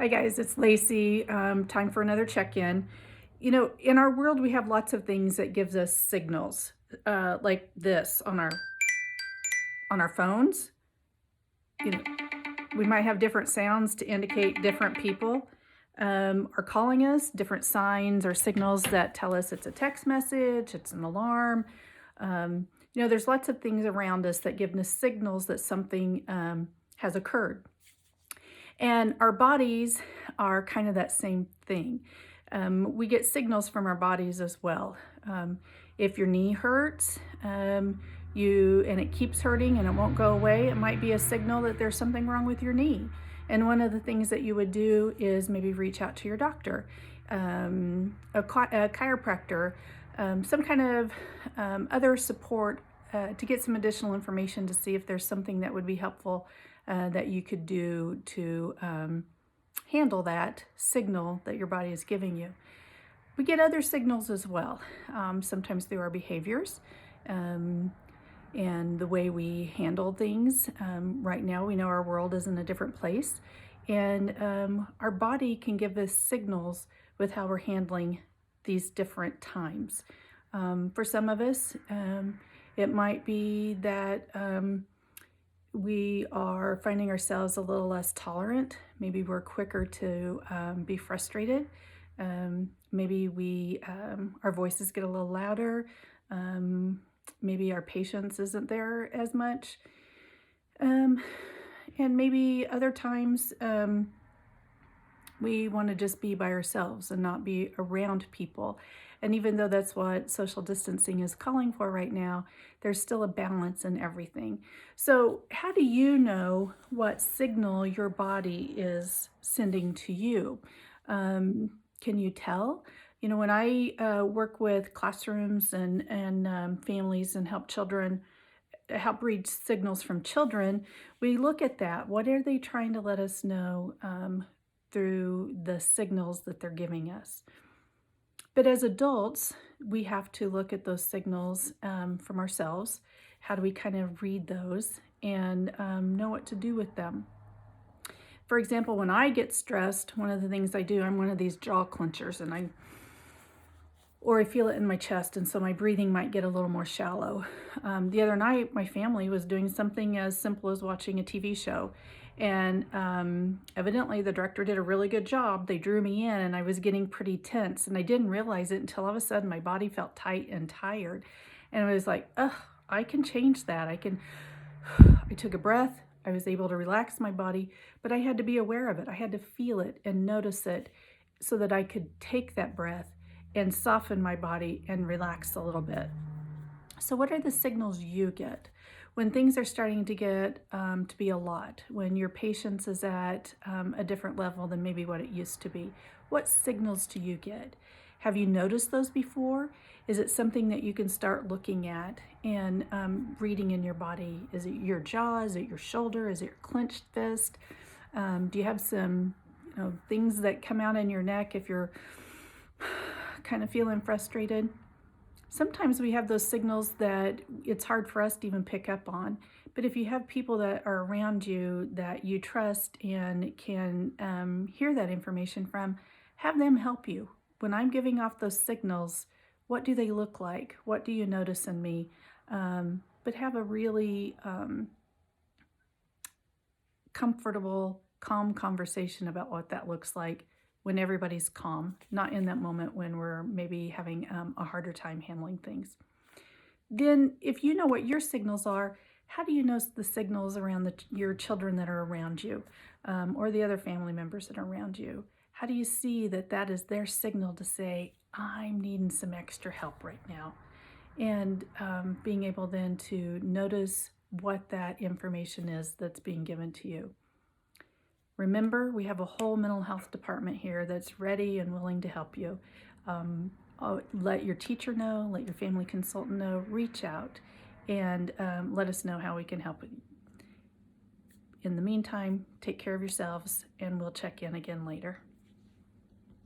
Hi guys, it's Lacy. Time for another check-in. You know, in our world, we have lots of things that gives us signals, like this on our phones. You know, we might have different sounds to indicate different people are calling us, different signs or signals that tell us it's a text message, it's an alarm. There's lots of things around us that give us signals that something has occurred. And our bodies are kind of that same thing. We get signals from our bodies as well. If your knee hurts, and it keeps hurting and it won't go away, it might be a signal that there's something wrong with your knee. And one of the things that you would do is maybe reach out to your doctor, a chiropractor, some kind of other support to get some additional information to see if there's something that would be helpful that you could do to handle that signal that your body is giving you. We get other signals as well, sometimes through our behaviors and the way we handle things. Right now, we know our world is in a different place, and our body can give us signals with how we're handling these different times. For some of us, it might be that we are finding ourselves a little less tolerant. Maybe we're quicker to be frustrated. Maybe our voices get a little louder. Maybe our patience isn't there as much. And maybe other times we want to just be by ourselves and not be around people. And even though that's what social distancing is calling for right now, there's still a balance in everything. So how do you know what signal your body is sending to you? Can you tell? You know, when I work with classrooms and families and help read signals from children, we look at that. What are they trying to let us know through the signals that they're giving us? But as adults, we have to look at those signals from ourselves. How do we kind of read those and know what to do with them? For example, when I get stressed, one of the things I do, I'm one of these jaw clenchers, or I feel it in my chest, and so my breathing might get a little more shallow. The other night, my family was doing something as simple as watching a TV show, and evidently the director did a really good job. They drew me in, and I was getting pretty tense, and I didn't realize it until all of a sudden my body felt tight and tired, and I was like, ugh, I can change that. I took a breath. I was able to relax my body, but I had to be aware of it. I had to feel it and notice it so that I could take that breath and soften my body and relax a little bit. So what are the signals you get when things are starting to get to be a lot, when your patience is at a different level than maybe what it used to be? What signals do you get? Have you noticed those before? Is it something that you can start looking at and reading in your body? Is it your jaw? Is it your shoulder? Is it your clenched fist? Do you have some things that come out in your neck if you're kind of feeling frustrated? Sometimes we have those signals that it's hard for us to even pick up on. But if you have people that are around you that you trust and can hear that information from, have them help you. When I'm giving off those signals, what do they look like? What do you notice in me? But have a really comfortable, calm conversation about what that looks like when everybody's calm, not in that moment when we're maybe having a harder time handling things. Then if you know what your signals are, how do you know the signals around your children that are around you or the other family members that are around you? How do you see that is their signal to say, I'm needing some extra help right now? And being able then to notice what that information is that's being given to you. Remember, we have a whole mental health department here that's ready and willing to help you. Let your teacher know, let your family consultant know, reach out and let us know how we can help you. In the meantime, take care of yourselves and we'll check in again later.